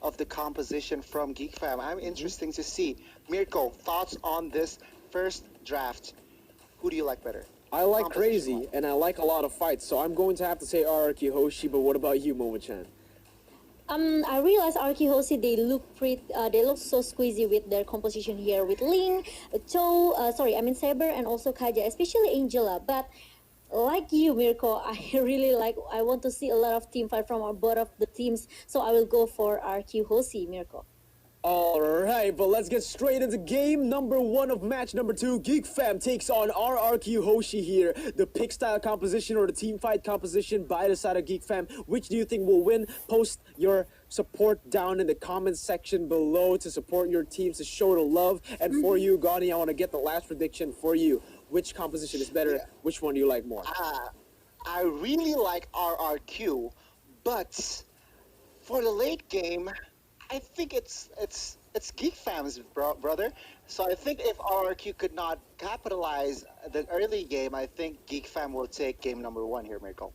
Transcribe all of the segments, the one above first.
of the composition from Geek Fam. I'm Mhm. interesting to see. Mirko, thoughts on this first draft? Who do you like better? I like Composition crazy, wise. and I like a lot of fights, so I'm going to have to say Araki Hoshi, but what about you, Momo-chan? I realize Arky Hoshi they look so squeezy with their composition here with Ling, Saber and also Kaja, especially Angela. But like you, Mirko, I want to see a lot of team fight from both of the teams, so I will go for RQ Hoshi, Mirko. Alright, but let's get straight into game number 1 of match number 2. Geek Fam takes on RRQ Hoshi here. The pick style composition or the team fight composition by the side of Geek Fam. Which do you think will win? Post your support down in the comments section below to support your teams, to show the love. And for you, Gani, I want to get the last prediction for you. Which composition is better? Yeah. Which one do you like more? I really like RRQ, but for the late game, I think it's Geek Fam's brother. So I think if RRQ could not capitalize the early game, I think Geek Fam will take game number 1 here, Mirko.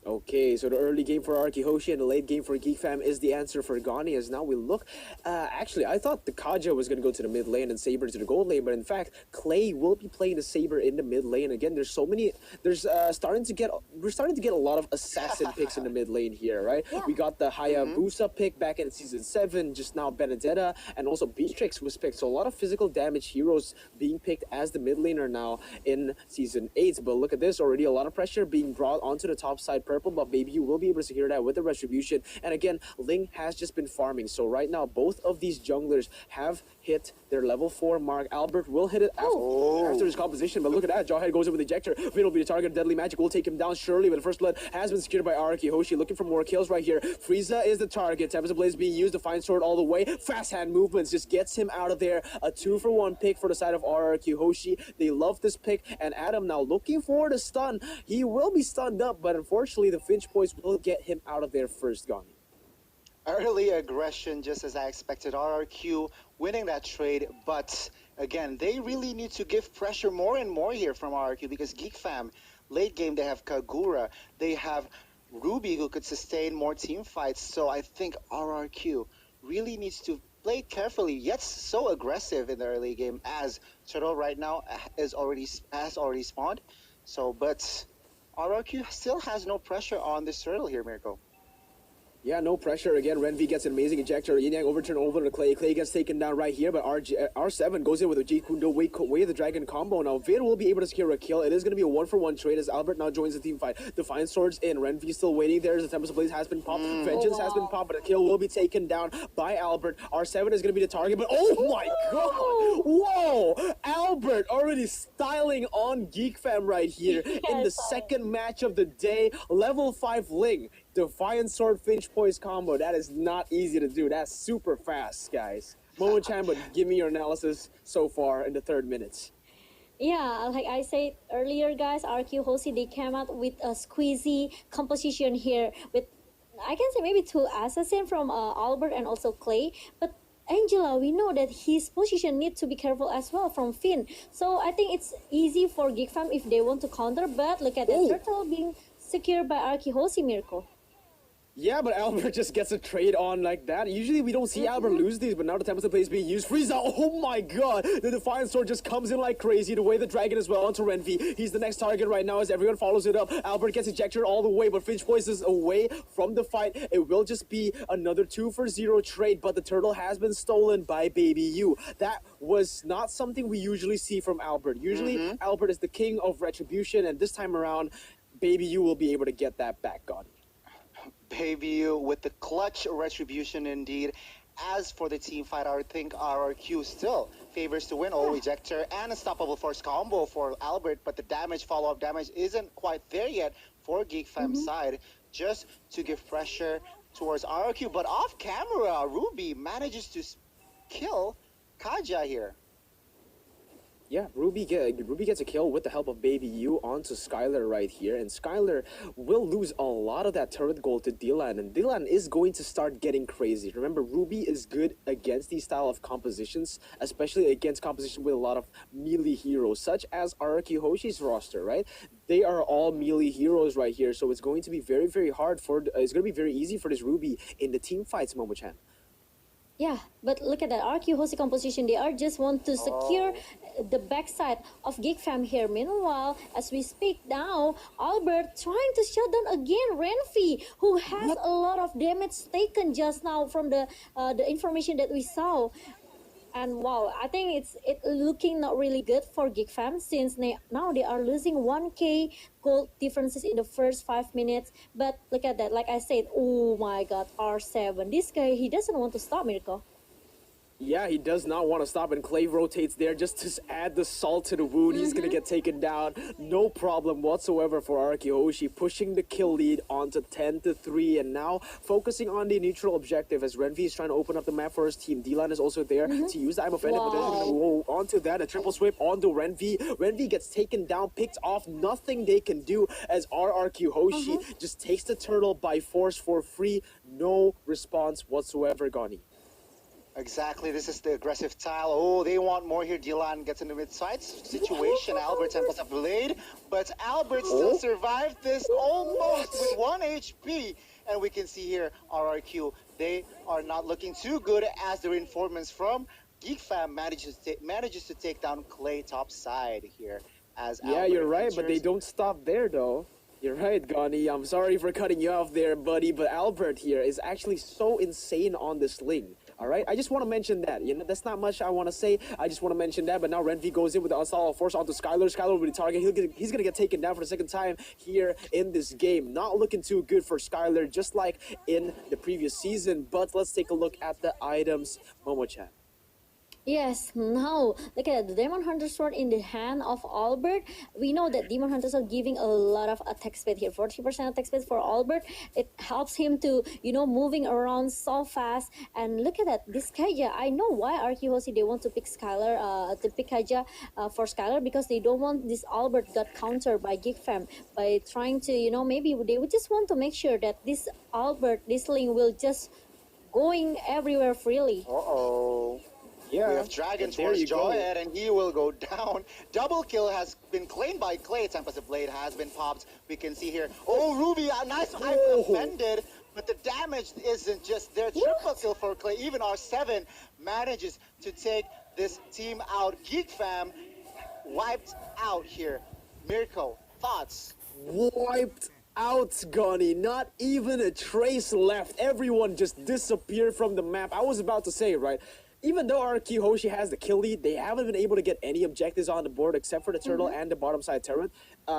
Okay, so the early game for Araki Hoshi and the late game for Geek Fam is the answer for Gani. As now we look, actually, I thought the Kaja was going to go to the mid lane and Saber to the gold lane, but in fact, Clay will be playing the Saber in the mid lane. Again, we're starting to get a lot of assassin picks in the mid lane here, right? Yeah. We got the Hayabusa pick back in season 7, just now Benedetta, and also Beatrix was picked. So a lot of physical damage heroes being picked as the mid laner now in season 8. But look at this, already a lot of pressure being brought onto the top side purple, but maybe you will be able to secure that with the retribution. And again, Ling has just been farming, so right now both of these junglers have hit their level 4 mark. Albert will hit it after his composition, but look at that, Jawhead goes in with ejector. Vin will be the target, Deadly Magic will take him down surely, but the first blood has been secured by Araki Hoshi, looking for more kills right here. Frieza is the target, Tempest of Blaze being used, to find sword all the way, fast hand movements just gets him out of there. A 2-for-1 pick for the side of RRQ Hoshi. They love this pick, and Adam now looking for the stun. He will be stunned up, but unfortunately the Finch boys will get him out of there first, Gone. Early aggression, just as I expected. RRQ winning that trade, but again, they really need to give pressure more and more here from RRQ because Geek Fam, late game, they have Kagura, they have Ruby who could sustain more team fights. So I think RRQ really needs to play carefully, yet so aggressive in the early game as Turtle right now has already spawned. So, but RRQ still has no pressure on this Turtle here, Mirko. Yeah, no pressure. Again, Renvi gets an amazing ejector. Yin Yang overturn over to Clay. Clay gets taken down right here, but R7 goes in with a G Kundo Way of the Dragon combo. Now, Vader will be able to secure a kill. It is going to be a 1-for-1 trade as Albert now joins the team fight. Defiant Swords in. Renvi still waiting there as the Tempest of Blaze has been popped. Vengeance has been popped, but a kill will be taken down by Albert. R7 is going to be the target, but oh my god! Whoa! Albert already styling on Geek Fam right here in the second match of the day. Level 5 Ling. Defiant Sword Finch Poise combo. That is not easy to do. That's super fast, guys. Momo-chan, but give me your analysis so far in the 3rd minutes. Yeah, like I said earlier, guys, RQ Hoshi, they came out with a squeezy composition here with, I can say maybe 2 assassin from Albert and also Clay, but Angela, we know that his position needs to be careful as well from Finn. So I think it's easy for Geek Fam if they want to counter, but look at the turtle being secured by RQ Hoshi, Mirko. Yeah, but Albert just gets a trade on like that. Usually we don't see Albert lose these, but now the Tempest of Blaze being used. Frieza, oh my god! The Defiant Sword just comes in like crazy. The way the dragon as well onto Renvi. He's the next target right now as everyone follows it up. Albert gets ejected all the way, but Finch Boys is away from the fight. It will just be another 2-for-0 trade, but the turtle has been stolen by Baby U. That was not something we usually see from Albert. Usually Albert is the king of retribution, and this time around, Baby U will be able to get that back on. Baby U with the clutch retribution indeed. As for the team fight, I think RRQ still favors to win. Ejector and Unstoppable Force combo for Albert, but the damage, follow-up damage, isn't quite there yet for Geek Fam's side, just to give pressure towards RRQ. But off camera, Ruby manages to kill Kaja here. Yeah, Ruby gets a kill with the help of Baby U onto Skylar right here, and Skylar will lose a lot of that turret gold to Dylan, and Dylan is going to start getting crazy. Remember, Ruby is good against these style of compositions, especially against composition with a lot of melee heroes, such as Araki Hoshi's roster, right? they are all melee heroes right here, so it's going to be very, very hard for. It's going to be very easy for this Ruby in the team fights, Momo-chan. Yeah, but look at that RQ Hosi composition. They are just want to secure the backside of Geek Fam here. Meanwhile, as we speak now, Albert trying to shut down again Renfi, who has a lot of damage taken just now from the information that we saw. And wow, I think it looking not really good for Geek Fam since now they are losing 1k gold differences in the first 5 minutes. But look at that, like I said, oh my god, R7. This guy, he doesn't want to stop Mirko. Yeah, he does not want to stop, and Clay rotates there just to add the salt to the wound. He's going to get taken down. No problem whatsoever for Araki Hoshi, pushing the kill lead onto 10-3, and now focusing on the neutral objective as Renvi is trying to open up the map for his team. D-Line is also there to use the I'm offended, but then he's going to roll onto that. A triple sweep onto Renvi. Renvi gets taken down, picked off. Nothing they can do as RRQ Hoshi just takes the turtle by force for free. No response whatsoever, Gani. Exactly, this is the aggressive tile. Oh, they want more here. Dylan gets in the mid-side situation. Albert temples a blade, but Albert still survived this almost with 1 HP. And we can see here, RRQ, they are not looking too good as the reinforcements from Geek Fam manages to take down Clay top side here. As Yeah, Albert you're right, enters. but they don't stop there though. You're right, Gani. I'm sorry for cutting you off there, buddy, but Albert here is actually so insane on this Sling. All right, I just want to mention that. You know, that's not much I want to say. I just want to mention that. But now Renvi goes in with the assault force onto Skylar. Skylar with the target. He's gonna get taken down for the second time here in this game. Not looking too good for Skylar, just like in the previous season. But let's take a look at the items, Momo-chan. Yes, now look at the Demon Hunter sword in the hand of Albert. We know that Demon Hunters are giving a lot of attack speed here, 40% attack speed for Albert. It helps him to, you know, moving around so fast. And look at that, this Kaija. I know why RQ Hoshi they want to pick Skylar, to pick Kaija for Skylar, because they don't want this Albert got countered by Geek Fam by trying to, you know, maybe they would just want to make sure that this Albert, this Link will just going everywhere freely. Uh-oh. Yeah, We have Dragon there Force you go. Jawhead, and he will go down. Double kill has been claimed by Clay. Tempest Blade has been popped. We can see here. Oh, Ruby, a nice I'm offended, but the damage isn't just there. Triple kill for Clay. Even R7 manages to take this team out. Geek Fam wiped out here. Mirko, thoughts? Wiped out, Gani. Not even a trace left. Everyone just disappeared from the map. I was about to say, right? Even though RQ Hoshi has the kill lead, they haven't been able to get any objectives on the board except for the turtle and the bottom side turret.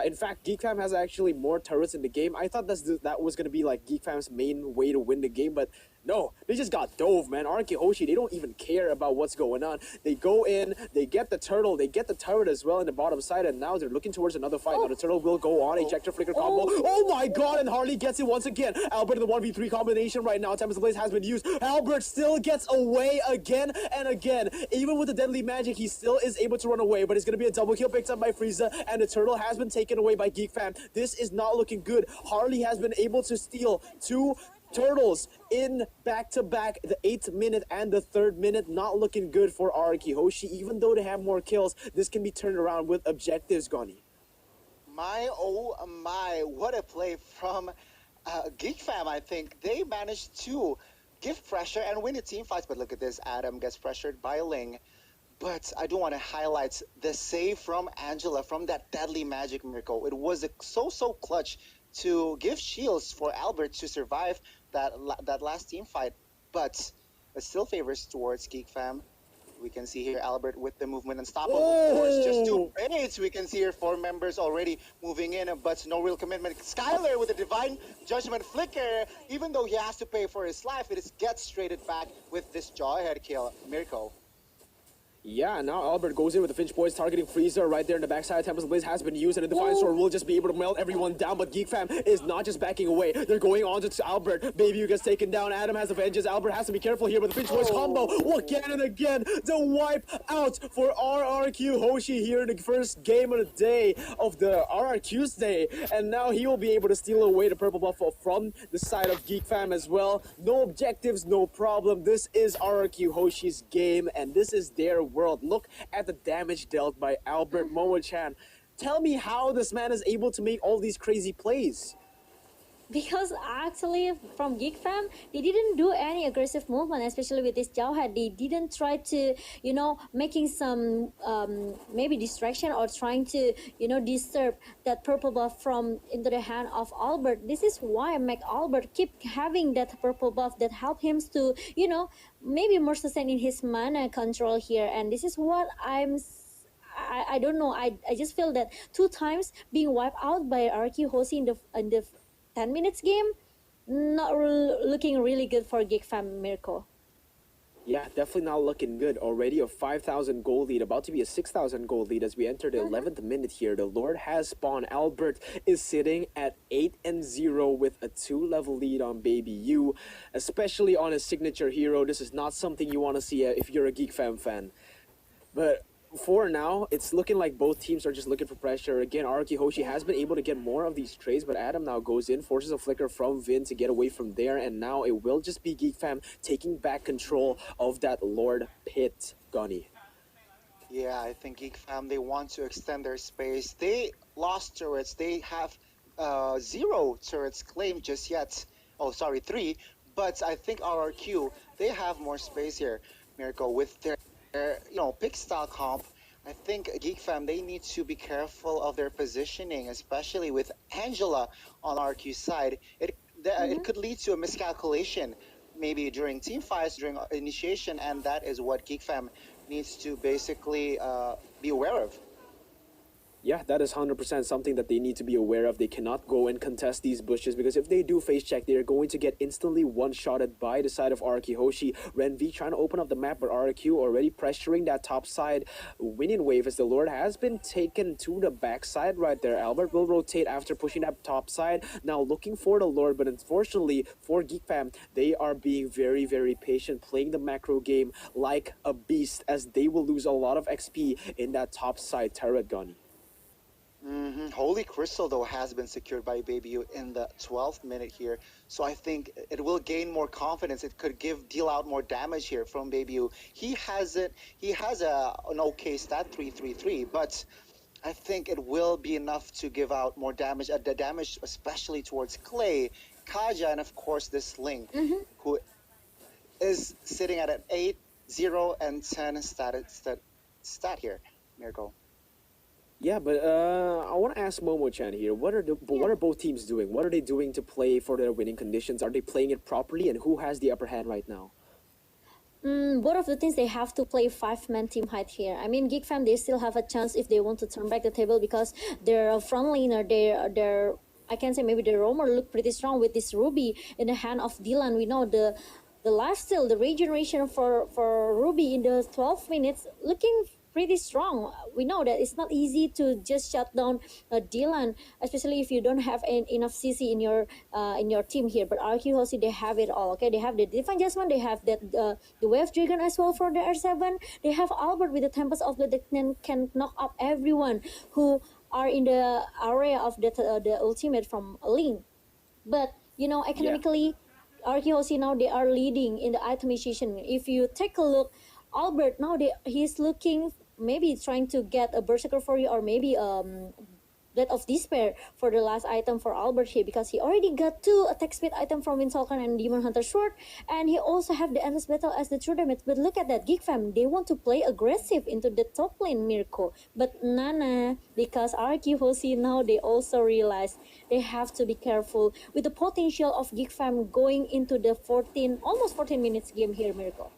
In fact, Geek Fam has actually more turrets in the game. I thought that was going to be like Geek Fam's main way to win the game, but no, they just got dove, man. RQ Hoshi, they don't even care about what's going on. They go in, they get the turtle, they get the turret as well in the bottom side, and now they're looking towards another fight. Now the turtle will go on, ejector flicker combo. Oh my god, and Harley gets it once again. Albert in the 1v3 combination right now. Tempest Blaze has been used. Albert still gets away again and again. Even with the deadly magic, he still is able to run away, but it's going to be a double kill picked up by Frieza, and the turtle has been taken away by Geek Fam. This is not looking good. Harley has been able to steal two turtles in back-to-back, the 8th minute and the 3rd minute. Not looking good for Araki Hoshi. Even though they have more kills, this can be turned around with objectives, Gani. My, oh my, what a play from Geek Fam. I think they managed to give pressure and win the team fights. But look at this, Adam gets pressured by Ling. But I do want to highlight the save from Angela from that deadly magic miracle. It was so clutch to give shields for Albert to survive that last team fight, but it still favors towards Geek Fam. We can see here Albert with the movement unstoppable. Of course, just 2 minutes. We can see here 4 members already moving in, but no real commitment. Skylar with a divine judgment flicker. Even though he has to pay for his life, it gets traded back with this jawhead kill. Mirko. Yeah, now Albert goes in with the Finch Boys targeting Frieza right there in the backside. Tempest Blaze has been used, and the Divine Sword will just be able to melt everyone down, but Geek Fam is not just backing away. They're going on to Albert. Baby gets taken down. Adam has the vengeance. Albert has to be careful here with the Finch Boys combo. Again and again, the wipe out for RRQ Hoshi here in the first game of the day of the RRQ's day. And now he will be able to steal away the purple buff from the side of Geek Fam as well. No objectives, no problem. This is RRQ Hoshi's game, and this is their world. Look at the damage dealt by Albert. Momo-chan, Tell me how this man is able to make all these crazy plays. Because actually, from Geek Fam, they didn't do any aggressive movement, especially with this Jauhead. They didn't try to, making some maybe distraction or trying to, disturb that purple buff from into the hand of Albert. This is why Mac Albert keep having that purple buff that help him to, maybe more sustain in his mana control here. And this is what I don't know. I just feel that 2 times being wiped out by RQ Hoshi in the 10 minutes game, not looking really good for Geek Fam Mirko. Yeah, definitely not looking good. Already a 5,000 goal lead, about to be a 6,000 goal lead as we enter the 11th minute here. The Lord has spawned. Albert is sitting at 8-0 with a 2-level lead on Baby U, especially on his signature hero. This is not something you want to see if you're a Geek Fam fan. But for now, it's looking like both teams are just looking for pressure. Again, Araki Hoshi has been able to get more of these trades, but Adam now goes in, forces a flicker from Vin to get away from there, and now it will just be Geek Fam taking back control of that Lord pit, Gunny. Yeah, I think Geek Fam, they want to extend their space. They lost turrets. They have 0 turrets claimed just yet. Oh, sorry, 3. But I think RRQ, they have more space here, Mirko, with their pick style comp. I think Geek Fam, they need to be careful of their positioning, especially with Angela on RQ's side. It could lead to a miscalculation, maybe during team fights, during initiation, and that is what Geek Fam needs to basically be aware of. Yeah, that is 100% something that they need to be aware of. They cannot go and contest these bushes because if they do face check, they are going to get instantly one-shotted by the side of Araki Hoshi. Renvi trying to open up the map, but RQ already pressuring that top side winning wave as the Lord has been taken to the backside right there. Albert will rotate after pushing that top side. Now looking for the Lord, but unfortunately for Geek Fam, they are being very, very patient, playing the macro game like a beast as they will lose a lot of XP in that top side turret, Gunny. Holy Crystal, though, has been secured by Baby U in the 12th minute here. So I think it will gain more confidence. It could deal out more damage here from Baby U. He has an okay stat, 333, but I think it will be enough to give out more damage. The damage especially towards Clay, Kaja, and of course this Link, who is sitting at an 8, 0, and 10 stat here, Mirko. Yeah, but I want to ask Momo-chan here. What are both teams doing? What are they doing to play for their winning conditions? Are they playing it properly, and who has the upper hand right now? Both of the things, they have to play 5-man team height here. I mean, Geek Fam, they still have a chance if they want to turn back the table because their front laner, their I can say maybe the roamer look pretty strong with this Ruby in the hand of Dylan. We know the lifesteal, the regeneration for Ruby in the 12 minutes looking pretty strong. We know that it's not easy to just shut down Dylan, especially if you don't have enough CC in your team here. But RQ Hoshi, they have it all. Okay, they have the Divine Jasmine, they have that the Wave Dragon as well for the R7. They have Albert with the Tempest of Blood that can knock up everyone who are in the area of the ultimate from Link. But economically, RQ Hoshi now they are leading in the itemization. If you take a look, Albert now he's looking, maybe trying to get a Berserker for you, or maybe Blade of Despair for the last item for Albert here, because he already got 2 attack speed item from Windtalker and Demon Hunter Sword, and he also have the Endless Battle as the true damage. But look at that, Geek Fam, they want to play aggressive into the top lane, Mirko. But Nana, because RQ Hoshi now they also realize they have to be careful with the potential of Geek Fam going into the almost 14 minutes game here, Mirko.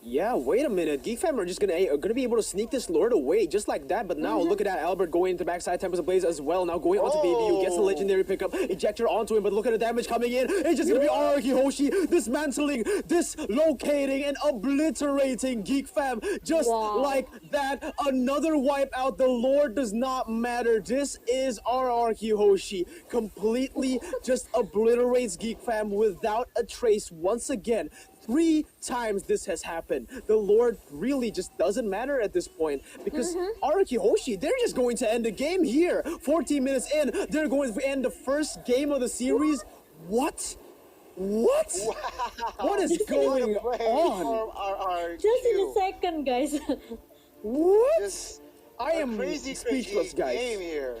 Yeah, wait a minute. Geek Fam are just gonna be able to sneak this Lord away just like that. But now look at that, Albert going into backside Tempest of Blaze as well. Now going onto Baby U, gets the legendary pickup, ejector onto him. But look at the damage coming in. It's just gonna be Araki Hoshi dismantling, dislocating, and obliterating Geek Fam just like that. Another wipe out. The Lord does not matter. This is Araki Hoshi. Completely just obliterates Geek Fam without a trace once again. 3 times this has happened. The Lord really just doesn't matter at this point because Araki Hoshi, they're just going to end the game here. 14 minutes in, they're going to end the first game of the series. What? What? Wow. What is going on? Just in a second, guys. What? I A am crazy speechless, guys. game here.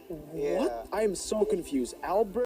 What? Yeah. I am so confused. Albert